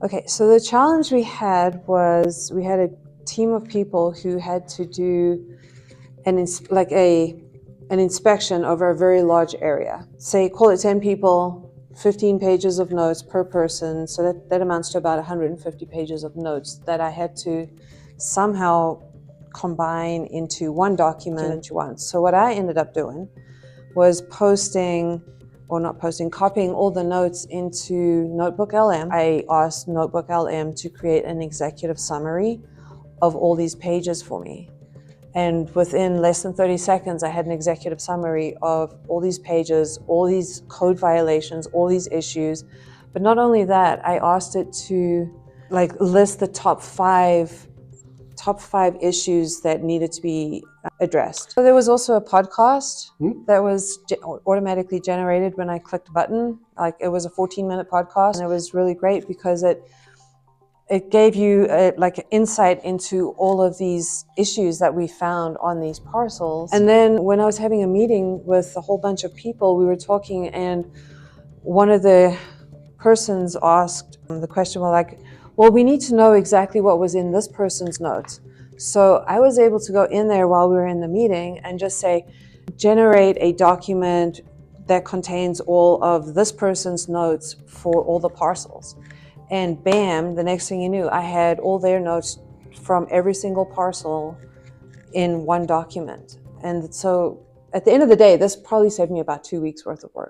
Okay, so the challenge we had was we had a team of people who had to do an inspection over a very large area. Say, call it 10 people, 15 pages of notes per person. So that amounts to about 150 pages of notes that I had to somehow combine into one document once. So what I ended up doing was copying all the notes into NotebookLM. I asked NotebookLM to create an executive summary of all these pages for me. And within less than 30 seconds, I had an executive summary of all these pages, all these code violations, all these issues. But not only that, I asked it to list the top five issues that needed to be addressed. So there was also a podcast that was automatically generated when I clicked a button. It was a 14-minute podcast, and it was really great because it gave you insight into all of these issues that we found on these parcels. And then when I was having a meeting with a whole bunch of people, we were talking, and one of the persons asked the question, well, we need to know exactly what was in this person's notes. So I was able to go in there while we were in the meeting and just say, generate a document that contains all of this person's notes for all the parcels. And bam, the next thing you knew, I had all their notes from every single parcel in one document. And so at the end of the day, this probably saved me about 2 weeks worth of work.